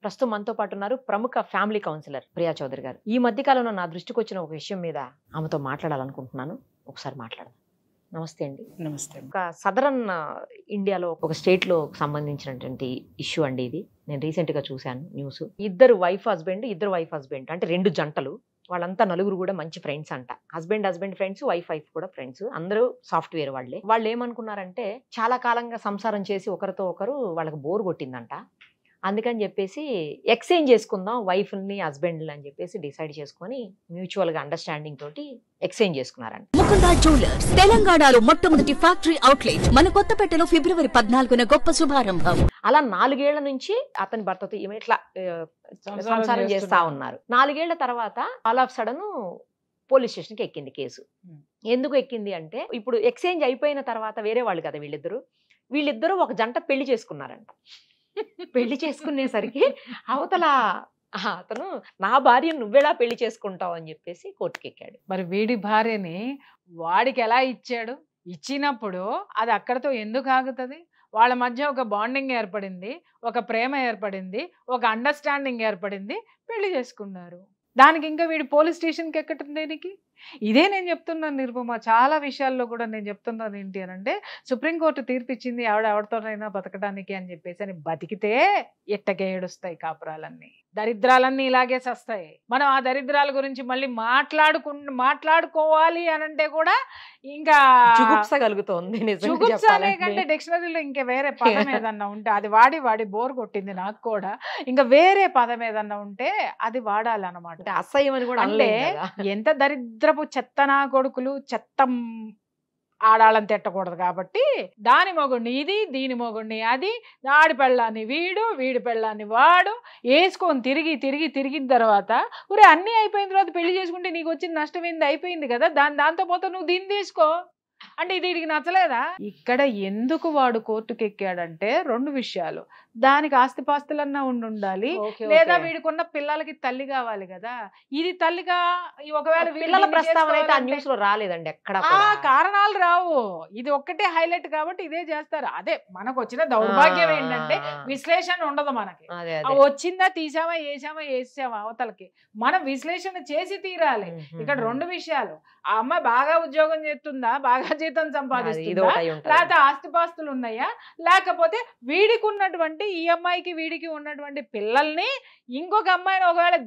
ప్రస్తుతం మనతో పాటు ఉన్నారు ప్రముఖ ఫ్యామిలీ కౌన్సిలర్ ప్రియా చౌదరి గారు. ఈ మధ్య కాలంలో నా దృష్టికి వచ్చిన ఒక విషయం మీద ఆమెతో మాట్లాడాలనుకుంటున్నాను. ఒకసారి మాట్లాడదాం. నమస్తే అండి. నమస్తే. ఒక సదరన్ ఇండియాలో ఒక స్టేట్ లో సంబంధించినటువంటి ఇష్యూ అండి ఇది. నేను రీసెంట్ గా చూశాను న్యూస్. ఇద్దరు వైఫ్ హస్బెండ్ అంటే రెండు జంటలు, వాళ్ళంతా నలుగురు కూడా మంచి ఫ్రెండ్స్ అంట. హస్బెండ్ ఫ్రెండ్స్, వైఫ్ కూడా ఫ్రెండ్స్, అందరూ సాఫ్ట్వేర్ వాళ్ళే. వాళ్ళు ఏమనుకున్నారంటే చాలా కాలంగా సంసారం చేసి ఒకరితో ఒకరు వాళ్ళకి బోర్ కొట్టిందంట. అందుకని చెప్పేసి ఎక్స్చేంజ్ చేసుకుందాం వైఫ్ని హస్బెండ్ని అని చెప్పేసి డిసైడ్ చేసుకొని మ్యూచువల్ గా అండర్స్టాండింగ్ తోటి ఎక్స్చేంజ్ చేసుకున్నారంట. ముకుందా జ్యువెలర్స్ తెలంగాణలో మొట్టమొదటి ఫ్యాక్టరీ అవుట్లెట్ మన కొత్తపేటలో ఫిబ్రవరి 14న గొప్ప శుభారంభం. అలా 4 ఏళ్ల నుంచి అతని భర్తతో ఈమె ఇట్లా సంసారం చేస్తా ఉన్నారు. 4 ఏళ్ల తర్వాత ఆల్ ఆఫ్ సడన్ పోలీస్ స్టేషన్కి ఎక్కింది కేసు. ఎందుకు ఎక్కింది అంటే ఇప్పుడు ఎక్స్చేంజ్ అయిపోయిన తర్వాత వేరే వాళ్ళు కదా వీళ్ళిద్దరూ ఒక జంట పెళ్లి చేసుకున్నారంట. పెళ్లి చేసుకునేసరికి అవతల అతను నా భార్యను నువ్వెలా పెళ్లి చేసుకుంటావు అని చెప్పేసి కోర్టుకి ఎక్కాడు. మరి వీడి భార్యని వాడికి ఎలా ఇచ్చాడు? ఇచ్చినప్పుడు అది అక్కడతో ఎందుకు ఆగుతుంది? వాళ్ళ మధ్య ఒక బాండింగ్ ఏర్పడింది, ఒక ప్రేమ ఏర్పడింది, ఒక అండర్స్టాండింగ్ ఏర్పడింది, పెళ్లి చేసుకున్నారు. దానికి ఇంకా వీడి పోలీస్ స్టేషన్కి ఎక్కటం దేనికి? ఇదే నేను చెప్తున్నాను నిరుపమ. చాలా విషయాల్లో కూడా నేను చెప్తున్నాను ఏంటి అని అంటే, సుప్రీంకోర్టు తీర్పిచ్చింది ఎవరితోనైనా బతకడానికి అని చెప్పేసి, అని బతికితే ఎట్టకే ఏడుస్తాయి కాపురాలన్నీ, దరిద్రాలన్నీ ఇలాగే సస్తాయి. మనం ఆ దరిద్రాల గురించి మళ్ళీ మాట్లాడుకోవాలి అని అంటే కూడా ఇంకా జుగుప్స కలుగుతోంది. జుగుప్సనే కంటే డిక్షనరీలో ఇంకా వేరే పదం ఏదన్నా ఉంటే అది వాడి బోర్ కొట్టింది నాకు కూడా. ఇంకా వేరే పదం ఏదన్నా ఉంటే అది వాడాలన్నమాట. అసహ్యం అని కూడా అంటే ఎంత దరిద్రపు చెత్తనా కొడుకులు, చెత్త ఆడాలని తిట్టకూడదు కాబట్టి దాని మొగుడిని ఇది, దీని మొగుడిని అది, ఆడి పెళ్ళాన్ని వీడి పెళ్ళాన్ని వాడు వేసుకొని తిరిగిన తర్వాత ఊరే అన్నీ అయిపోయిన తర్వాత పెళ్లి చేసుకుంటే నీకు వచ్చిన నష్టం ఏంది? అయిపోయింది కదా, దాంతో పోతే నువ్వు దీన్ని తీసుకో అంటే ఇది వీడికి నచ్చలేదా? ఇక్కడ ఎందుకు వాడు కోర్టుకు ఎక్కాడంటే 2 విషయాలు. దానికి ఆస్తిపాస్తులన్నా ఉండాలి, లేదా వీడికున్న పిల్లలకి తల్లి కావాలి కదా. ఇది తల్లిగా ఒకవేళ పిల్లల ప్రస్తావన అయితే ఆ న్యూస్ లో రాలేదండి ఎక్కడ. కారణాలు రావు, ఇది ఒక్కటే హైలైట్ కాబట్టి ఇదే చేస్తారు. అదే మనకు వచ్చిన దౌర్భాగ్యం ఏంటంటే విశ్లేషణ ఉండదు మనకి. వచ్చిందా తీసామా వేసామా అవతలకి, మనం విశ్లేషణ చేసి తీరాలి. ఇక్కడ 2 విషయాలు. ఆ అమ్మాయి బాగా ఉద్యోగం చేస్తుందా, బాగా జీతం సంపాదిస్తుందా, లేకపోతే ఆస్తిపాస్తులు ఉన్నాయా, లేకపోతే వీడికి ఉన్నటువంటి ఈ అమ్మాయికి వీడికి ఉన్నటువంటి పిల్లల్ని ఇంకొక అమ్మాయిని ఒకవేళ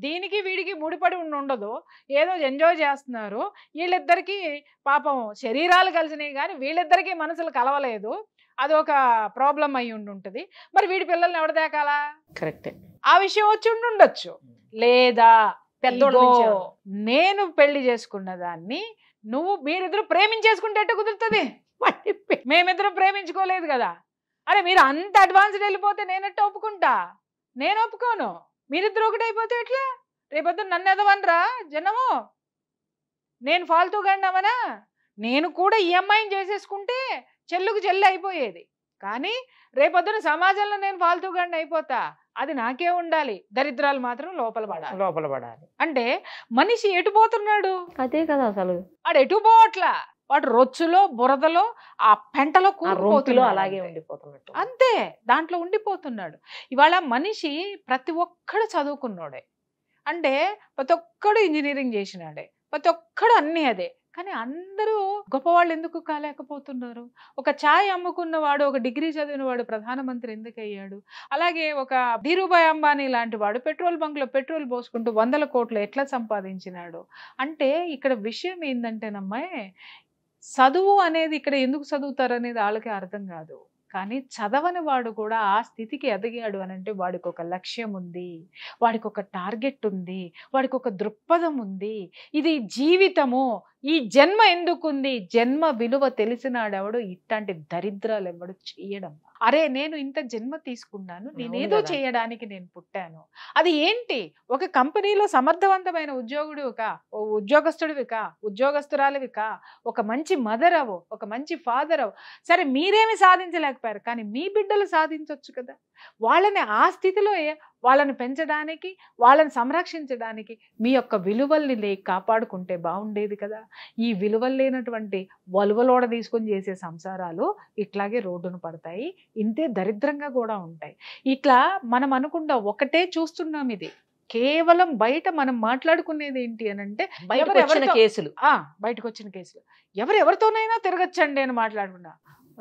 దీనికి వీడికి ముడిపడి ఉండదు, ఏదో ఎంజాయ్ చేస్తున్నారు. వీళ్ళిద్దరికి పాపం శరీరాలు కలిసినాయి కానీ వీళ్ళిద్దరికి మనసులు కలవలేదు, అది ఒక ప్రాబ్లం అయి ఉంటుంది. మరి వీడి పిల్లల్ని ఎవడ దేకాలా? కరెక్ట్. ఆ విషయం వచ్చి ఉండొచ్చు. లేదా నేను పెళ్లి చేసుకున్న దాన్ని మీరిద్దరు ప్రేమించేసుకుంటే ఎట్ట కుదురుతుంది? మేమిద్దరం ప్రేమించుకోలేదు కదా. అరే మీరు అంత అడ్వాన్స్డ్ వెళ్ళిపోతే నేనెట్ట ఒప్పుకుంటా? నేను ఒప్పుకోను. మీరిద్దరు ఒకటైపోతే ఎట్లా? రేపొద్దు నన్ను ఎదవనరా జనము? నేను ఫాల్తూగా అన్నామనా? నేను కూడా ఈ అమ్మాయిని చేసేసుకుంటే చెల్లుకు చెల్లి అయిపోయేది. కానీ రేపొద్దున సమాజంలో నేను ఫాల్తూగా అయిపోతా, అది నాకే ఉండాలి. దరిద్రాలు మాత్రం లోపల పడాలి. అంటే మనిషి ఎటు పోతున్నాడు? అదే కదా అసలు. వాడు ఎటు పోవట్లా, వాడు రొచ్చులో బురదలో ఆ పెంటలో కూలిపోతున్నాడు, అలాగే ఉండిపోతున్నట్టు. అంతే, దాంట్లో ఉండిపోతున్నాడు. ఇవాళ మనిషి ప్రతి ఒక్కడు చదువుకున్నాడే, అంటే ప్రతి ఒక్కడు ఇంజనీరింగ్ చేసినాడే, ప్రతి ఒక్కడు అన్నీ అదే. కానీ అందరూ గొప్పవాళ్ళు ఎందుకు కాలేకపోతున్నారు? ఒక ఛాయ్ అమ్ముకున్నవాడు, ఒక డిగ్రీ చదివినవాడు ప్రధానమంత్రి ఎందుకు అయ్యాడు? అలాగే ఒక ధీరుభాయ్ అంబానీ లాంటి వాడు పెట్రోల్ బంక్లో పెట్రోల్ పోసుకుంటూ 100 కోట్లు ఎట్లా సంపాదించినాడు? అంటే ఇక్కడ విషయం ఏంటంటేనమ్మాయి, చదువు అనేది ఇక్కడ ఎందుకు చదువుతారు అనేది వాళ్ళకి అర్థం కాదు. కానీ చదవని వాడు కూడా ఆ స్థితికి ఎదిగాడు అని అంటే వాడికి ఒక లక్ష్యం ఉంది, వాడికి ఒక టార్గెట్ ఉంది, వాడికి ఒక దృక్పథం ఉంది. ఇది జీవితము, ఈ జన్మ ఎందుకుంది, జన్మ విలువ తెలిసినాడెవడు ఇట్లాంటి దరిద్రాలు ఎవడు చేయడం. అరే నేను ఇంత జన్మ తీసుకున్నాను, నేనేదో చేయడానికి నేను పుట్టాను. అది ఏంటి? ఒక కంపెనీలో సమర్థవంతమైన ఉద్యోగస్తుడివికా, ఉద్యోగస్తురాలివికా, ఒక మంచి మదర్ అవు, ఒక మంచి ఫాదర్ అవు. సరే మీరేమి సాధించలేకపోయారు, కానీ మీ బిడ్డలు సాధించవచ్చు కదా. వాళ్ళని ఆ స్థితిలో వాళ్ళని పెంచడానికి, వాళ్ళని సంరక్షించడానికి మీ యొక్క విలువల్ని కాపాడుకుంటే బాగుండేది కదా. ఈ విలువలు లేనటువంటి వలువలోడ తీసుకొని చేసే సంసారాలు ఇట్లాగే రోడ్డును పడతాయి, ఇంతే దరిద్రంగా కూడా ఉంటాయి. ఇట్లా మనం అనుకుంటా ఒకటే చూస్తున్నాం. ఇది కేవలం బయట మనం మాట్లాడుకునేది ఏంటి అని అంటే బయటకు వచ్చిన కేసులు, బయటకు వచ్చిన కేసులు ఎవరెవరితోనైనా తిరగచ్చండి అని మాట్లాడుకున్నా.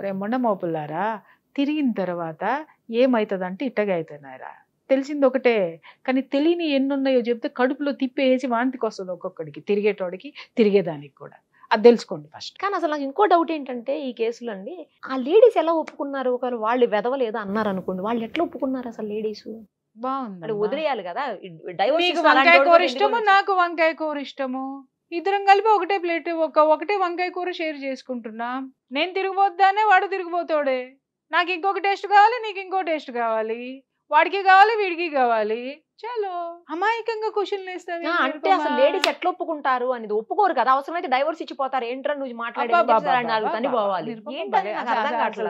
రే మొండ మోపుల్లారా, తిరిగిన తర్వాత ఏమవుతుందంటే ఇట్టగా అవుతున్నారా, తెలిసింది ఒకటే. కానీ తెలియని ఎన్నున్నాయో చెప్తే కడుపులో తిప్పేసి వాంతికి వస్తుంది ఒక్కొక్కడికి, తిరిగేటోడికి తిరిగేదానికి కూడా. అది తెలుసుకోండి ఫస్ట్. కానీ అసలు నాకు ఇంకో డౌట్ ఏంటంటే ఈ కేసులు అండి, ఆ లేడీస్ ఎలా ఒప్పుకున్నారు? ఒకవేళ వాళ్ళు వెదవలు ఏదో అన్నారు అనుకోండి, వాళ్ళు ఎట్లా ఒప్పుకున్నారు అసలు? లేడీస్ బాగుంది, వదిలేయాలి కదా. వంకాయ కూర ఇష్టము, నాకు వంకాయ కూర ఇష్టము, ఇద్దరం కలిపి ఒకటే ప్లేట్ ఒకటే వంకాయ కూర షేర్ చేసుకుంటున్నాం. నేను తిరిగిపోద్దానే వాడు తిరిగిపోతాడే. నాకు ఇంకొక టేస్ట్ కావాలి, నీకు ఇంకో టేస్ట్ కావాలి, వాడికి కావాలి వీడికి కావాలి. చలో అమాయకంగా క్వశ్చన్లు వేస్తావు. అంటే అసలు లేడీస్ ఎట్లా ఒప్పుకుంటారు అనేది ఒప్పుకోరు కదా. అవసరమైతే డైవర్స్ ఇచ్చిపోతారు. ఏంట్రా నువ్వు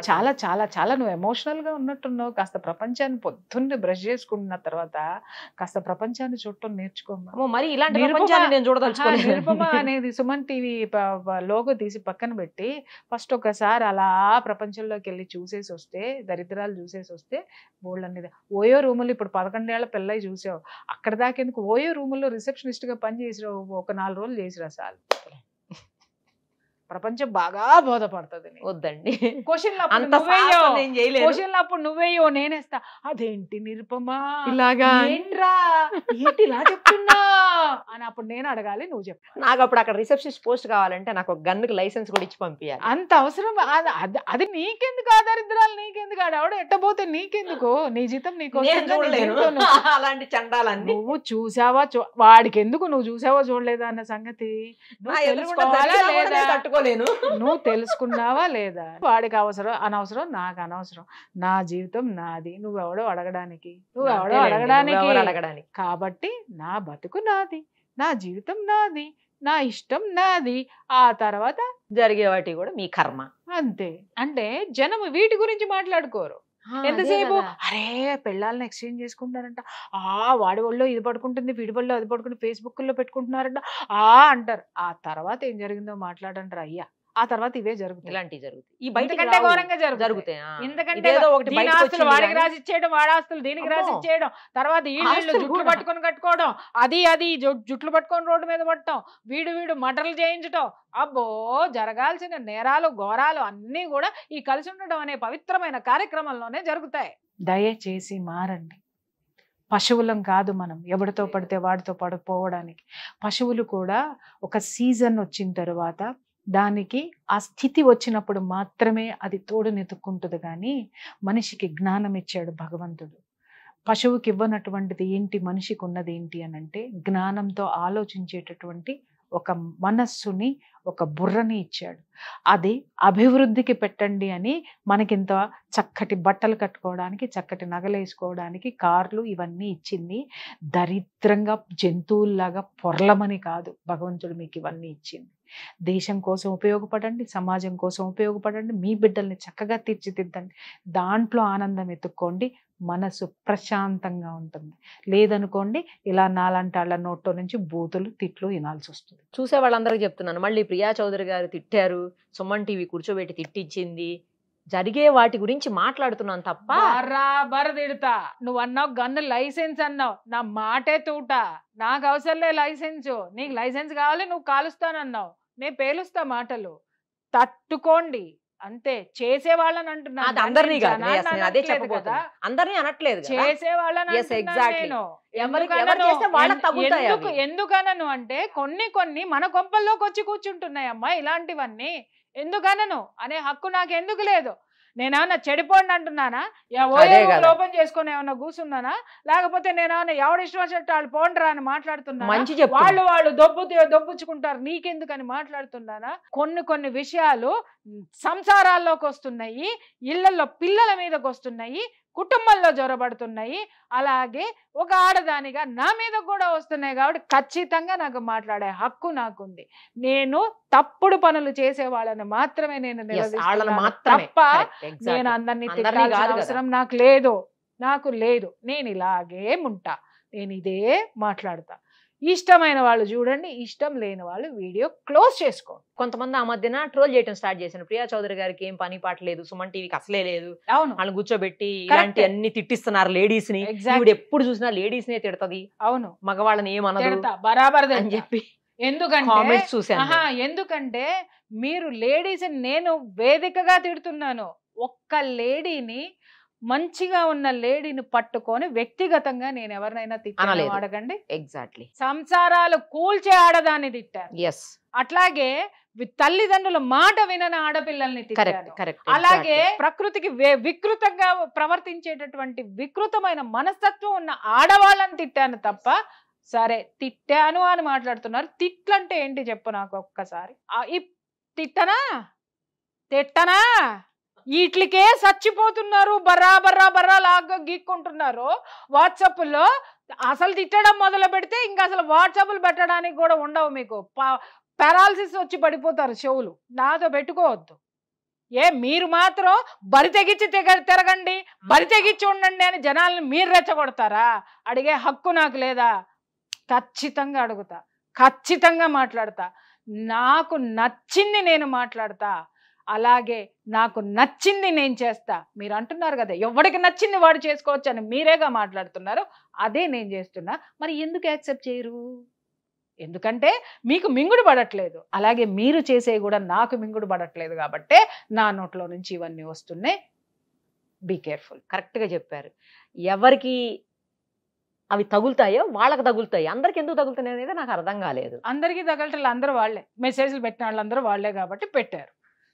చాలా చాలా చాలా నువ్వు ఎమోషనల్ గా ఉన్నట్టున్నావు. కాస్త ప్రపంచాన్ని పొద్దున్నే బ్రష్ చేసుకుంటున్న తర్వాత కాస్త ప్రపంచాన్ని చూడటం నేర్చుకోమా. మరి ఇలాంటి నేను చూడదలుచుకోలేదు. నిరుపమ అనేది సుమన్ టీవీ లోగో తీసి పక్కన పెట్టి ఫస్ట్ ఒకసారి అలా ప్రపంచంలోకి వెళ్ళి చూసేసి వస్తే, దరిద్రాలు చూసేసి వస్తే బోల్డ్ అనేది. ఓయో రూములు ఇప్పుడు 11 ఏళ్ల పిల్లయి చూసావు, అక్కడ దాకేందుకు ఓయో రూముల్లో రిసెప్షనిస్ట్ గా పని చేసిరావు, ఒక 4 రోజులు చేసిరా చాలు. ప్రపంచం బాగా బోధపడుతుంది. వద్దండి క్వశ్చన్లు అప్పుడు నువ్వేయో నేనేస్తా. అదేంటి నిరుపమా ఇలాగా ఏంట్రా ఏంటి ఇలా చెప్తున్నా అని అప్పుడు నేను అడగాలి, నువ్వు చెప్పు. నాకు అప్పుడు అక్కడ రిసెప్షనిస్ట్ పోస్ట్ కావాలంటే నాకు ఒక గన్నుకి లైసెన్స్ కూడా ఇచ్చి పంపించాలి. అంత అవసరం అది నీకెందుకు? ఆధారిద్రాలు నీకెందుకు? ఆడవిడ ఎట్టబోతే నీకెందుకు? నీ జీతం అలాంటి చండాలన్నీ నువ్వు చూసావా? వాడికి ఎందుకు? నువ్వు చూసావా చూడలేదా అన్న సంగతి నువ్వు తెలుసుకున్నావా లేదా? వాడికి అవసరం అనవసరం, నాకు అనవసరం. నా జీవితం నాది, నువ్వెవడో అడగడానికి, నువ్వెవడో అడగడానికి. కాబట్టి నా బతుకు నాది, నా జీవితం నాది, నా ఇష్టం నాది. ఆ తర్వాత జరిగే వాటి కూడా మీ కర్మ. అంతే. అంటే జనం వీటి గురించి మాట్లాడుకోరు. ఎంతసేపు అరే పెళ్ళాలను ఎక్స్చేంజ్ చేసుకుంటారంట, వాడి ఒళ్ళో ఇది పడుకుంటుంది, వీడి ఒళ్ళో అది పడుకుంటుంది, ఫేస్బుక్ లో పెట్టుకుంటున్నారంట అంటారు. ఆ తర్వాత ఏం జరిగిందో మాట్లాడంటారు. అయ్యా ఆ తర్వాత ఇవే జరుగుతాయి, ఇలాంటివి జరుగుతాయి. ఈ బయట ఘోరంగా జరుగుతాయి. ఎందుకంటే ఆస్తులు వాడికి రాసి ఇచ్చేయడం, వాడి ఆస్తులు దీనికి రాసి ఇచ్చేయడం, తర్వాత వీళ్ళు జుట్లు పట్టుకొని కట్టుకోవడం, అది జుట్లు పట్టుకొని రోడ్డు మీద పట్టడం, వీడు మటర్లు చేయించడం. అబ్బో, జరగాల్సిన నేరాలు ఘోరాలు అన్నీ కూడా ఈ కలిసి ఉండడం అనే పవిత్రమైన కార్యక్రమంలోనే జరుగుతాయి. దయచేసి మారండి. పశువులం కాదు మనం, ఎవరితో పడితే వాడితో పడిపోవడానికి. పశువులు కూడా ఒక సీజన్ వచ్చిన తర్వాత దానికి ఆ స్థితి వచ్చినప్పుడు మాత్రమే అది తోడునెత్తుకుంటుంది. కానీ మనిషికి జ్ఞానం ఇచ్చాడు భగవంతుడు. పశువుకి ఇవ్వనటువంటిది ఏంటి మనిషికి ఉన్నది ఏంటి అని అంటే జ్ఞానంతో ఆలోచించేటటువంటి ఒక మనస్సుని, ఒక బుర్రని ఇచ్చాడు. అది అభివృద్ధికి పెట్టండి అని మనకింత చక్కటి బట్టలు కట్టుకోవడానికి, చక్కటి నగలు వేసుకోవడానికి, కార్లు ఇవన్నీ ఇచ్చింది. దరిద్రంగా జంతువుల్లాగా పొర్లమని కాదు భగవంతుడు మీకు ఇవన్నీ ఇచ్చింది. దేశం కోసం ఉపయోగపడండి, సమాజం కోసం ఉపయోగపడండి, మీ బిడ్డల్ని చక్కగా తీర్చిదిద్దండి, దాంట్లో ఆనందం ఎత్తుక్కోండి, మనసు ప్రశాంతంగా ఉంటుంది. లేదనుకోండి ఇలా నాలంటాళ్ళ నోట్లో నుంచి బూతులు తిట్లు వినాల్సి వస్తుంది. చూసే వాళ్ళందరికీ చెప్తున్నాను, మళ్ళీ ప్రియా చౌదరి గారు తిట్టారు, సుమన్ టీవీ కూర్చోబెట్టి తిట్టించింది, జరిగే వాటి గురించి మాట్లాడుతున్నాను తప్ప బరాబర్ తిడతా. నువ్వు అన్నావు గన్ను లైసెన్స్ అన్నావు, నా మాటే తూట. నాకు అవసరంలే లైసెన్స్, నీకు లైసెన్స్ కావాలి, నువ్వు కాలుస్తానన్నావు, నేను పేలుస్తా మాటలు. తట్టుకోండి అంతే. చేసే వాళ్ళని అంటున్నా, అందరినీ అనట్లేదు, చేసే వాళ్ళని. ఎందుకనను అంటే కొన్ని మన కొంపల్లోకి వచ్చి కూర్చుంటున్నాయమ్మా ఇలాంటివన్నీ. ఎందుకనను అనే హక్కు నాకు ఎందుకు లేదు? నేనేమన్నా చెడిపోండి అంటున్నానా? ఓపెన్ చేసుకొని ఏమన్నా కూర్చున్నానా? లేకపోతే నేనేమన్నా ఎవడిష్టం వచ్చినట్టు వాళ్ళు పోండ్రా అని మాట్లాడుతున్నా? వాళ్ళు దొబ్బుచ్చుకుంటారు నీకెందుకని మాట్లాడుతున్నానా? కొన్ని విషయాలు సంసారాల్లోకి వస్తున్నాయి, ఇళ్లలో పిల్లల మీదకి వస్తున్నాయి, కుటుంబంలో జ్వరబడుతున్నాయి, అలాగే ఒక ఆడదానిగా నా మీద కూడా వస్తున్నాయి. కాబట్టి ఖచ్చితంగా నాకు మాట్లాడే హక్కు నాకుంది. నేను తప్పుడు పనులు చేసే వాళ్ళని మాత్రమే నేను నిలదీస్తున్నాను తప్ప నేను అందరినీ తిట్టాల్సిన అవసరం నాకు లేదు. నాకు లేదు, నేను ఇలాగే ఉంటా, నేను ఇదే మాట్లాడతా. ఇష్టమైన వాళ్ళు చూడండి, ఇష్టం లేని వాళ్ళు వీడియో క్లోజ్ చేసుకోండి. కొంతమంది ఆ మధ్యన ట్రోల్ చేయడం స్టార్ట్ చేశాను. ప్రియా చౌదరి గారికి ఏం పని పాట లేదు, సుమన్ టీవీకి అసలే లేదు, అవును, వాళ్ళని కూర్చోబెట్టి ఇలాంటి అన్ని తిట్టిస్తున్నారు లేడీస్ ని. ఇప్పుడు ఎప్పుడు చూసినా లేడీస్ నే తిడతది, అవును, మగవాళ్ళని ఏమనదు బరాబర్ అని చెప్పి ఎందుకంటే చూసాను. ఎందుకంటే మీరు లేడీస్, నేను వేదికగా తిడుతున్నాను. ఒక్క లేడీని, మంచిగా ఉన్న లేడీని పట్టుకొని వ్యక్తిగతంగా నేను ఎవరినైనా తిట్టాను అడగండి. ఎగ్జాక్ట్లీ. సంసారాలు కూల్చే ఆడదాన్ని తిట్టాను. అట్లాగే తల్లిదండ్రుల మాట వినని ఆడపిల్లల్ని తిట్టాను. అలాగే ప్రకృతికి వికృతంగా ప్రవర్తించేటటువంటి వికృతమైన మనస్తత్వం ఉన్న ఆడవాళ్ళని తిట్టాను తప్ప, సరే తిట్టాను అని మాట్లాడుతున్నారు. తిట్లంటే ఏంటి చెప్పు నాకు ఒక్కసారి. తిట్టనా వీటికే చచ్చిపోతున్నారు, బర్రా లాగా గీక్కుంటున్నారు వాట్సాప్లో. అసలు తిట్టడం మొదలు పెడితే ఇంకా అసలు వాట్సాప్లు పెట్టడానికి కూడా ఉండవు మీకు. పారాలసిస్ వచ్చి పడిపోతారు చెవులు. నాతో పెట్టుకోవద్దు. మీరు మాత్రం బరి తెగించి తిరగండి, బరి తెగించి ఉండండి అని జనాలను మీరు రెచ్చగొడతారా? అడిగే హక్కు నాకు లేదా? ఖచ్చితంగా అడుగుతా, ఖచ్చితంగా మాట్లాడతా. నాకు నచ్చింది నేను మాట్లాడతా, అలాగే నాకు నచ్చింది నేను చేస్తా. మీరు అంటున్నారు కదా ఎవరికి నచ్చింది వాడు చేసుకోవచ్చు అని, మీరేగా మాట్లాడుతున్నారు. అదే నేను చేస్తున్నా. మరి ఎందుకు యాక్సెప్ట్ చేయరు? ఎందుకంటే మీకు మింగుడు పడట్లేదు. అలాగే మీరు చేసే కూడా నాకు మింగుడు పడట్లేదు కాబట్టి నా నోట్లో నుంచి ఇవన్నీ వస్తున్నాయి. Be careful. కరెక్ట్గా చెప్పారు. ఎవరికి అవి తగులుతాయో వాళ్ళకి తగులుతాయి, అందరికి ఎందుకు తగులుతాయి అనేది నాకు అర్థం కాలేదు. అందరికీ తగలటలు అందరూ వాళ్ళే, మెసేజ్లు పెట్టిన వాళ్ళందరూ వాళ్ళే కాబట్టి పెట్టారు,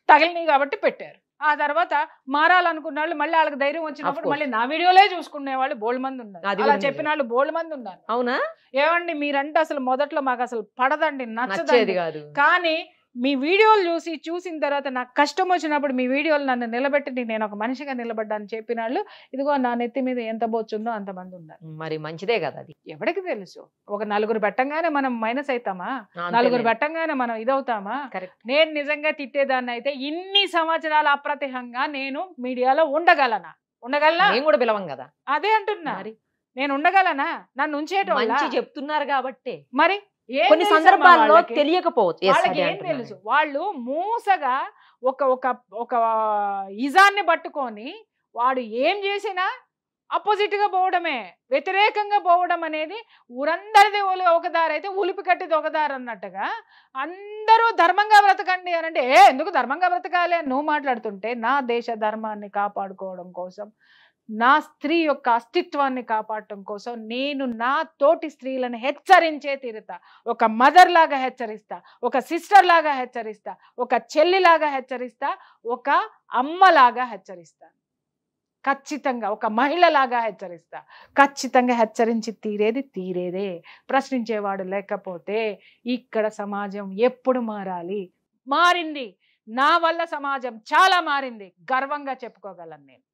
తగిలినాయి కాబట్టి పెట్టారు. ఆ తర్వాత మారాలనుకున్న వాళ్ళు మళ్ళీ వాళ్ళకి ధైర్యం వచ్చినప్పుడు మళ్ళీ నా వీడియోలే చూసుకునే వాళ్ళు బోల్డ్ మంది ఉన్నారు. అలా చెప్పిన వాళ్ళు బోల్డ్ మంది ఉన్నారు. అవునా? ఏమండి మీరంటే అసలు మొదట్లో మాకు అసలు పడదండి, నచ్చదు కాదు. కానీ మీ వీడియోలు చూసిన తర్వాత నాకు కష్టం వచ్చినప్పుడు మీ వీడియోలు నన్ను నిలబెట్టి నేను ఒక మనిషిగా నిలబడ్డాను చెప్పిన వాళ్ళు ఇదిగో నా నెత్తి మీద ఎంత బొచ్చుందో అంతమంది ఉన్నారు. మరి మంచిదే కదా అది. ఎవరికి తెలుసు? ఒక నలుగురు పెట్టంగానే మనం మైనస్ అవుతామా? నలుగురు పెట్టంగానే మనం ఇదవుతామా? నేను నిజంగా తిట్టేదాన్ని అయితే ఇన్ని సంవత్సరాలు అప్రతిహంగా నేను మీడియాలో ఉండగలనా? నేను కూడా పిలవం కదా. అదే అంటున్నా, నేను ఉండగలనా? నన్ను ఉంచేటోళ్ళ చెప్తున్నారు కాబట్టి మరి కొన్ని సందర్భాల్లో తెలియకపోవచ్చు. వాళ్ళకి ఏం తెలుసు? వాళ్ళు మూసగా ఒక ఇజాన్ని పట్టుకొని వాడు ఏం చేసినా అపోజిట్ గా పోవడమే, వ్యతిరేకంగా పోవడం అనేది ఊరందరిది ఒక దారి అయితే ఉలిపి కట్టిది ఒక దారి అన్నట్టుగా అందరూ ధర్మంగా బ్రతకండి అని అంటే ఎందుకు ధర్మంగా బ్రతకాలి అని నువ్వు మాట్లాడుతుంటే, నా దేశ ధర్మాన్ని కాపాడుకోవడం కోసం, నా స్త్రీ యొక్క అస్తిత్వాన్ని కాపాడటం కోసం నేను నా తోటి స్త్రీలను హెచ్చరించే తీరుతా. ఒక మదర్ లాగా హెచ్చరిస్తా, ఒక సిస్టర్ లాగా హెచ్చరిస్తా, ఒక చెల్లిలాగా హెచ్చరిస్తా, ఒక అమ్మలాగా హెచ్చరిస్తా, ఖచ్చితంగా ఒక మహిళలాగా హెచ్చరిస్తా. ఖచ్చితంగా హెచ్చరించి తీరేదే. ప్రశ్నించేవాడు లేకపోతే ఇక్కడ సమాజం ఎప్పుడు మారాలి? మారింది. నా వల్ల సమాజం చాలా మారింది, గర్వంగా చెప్పుకోగలను నేను.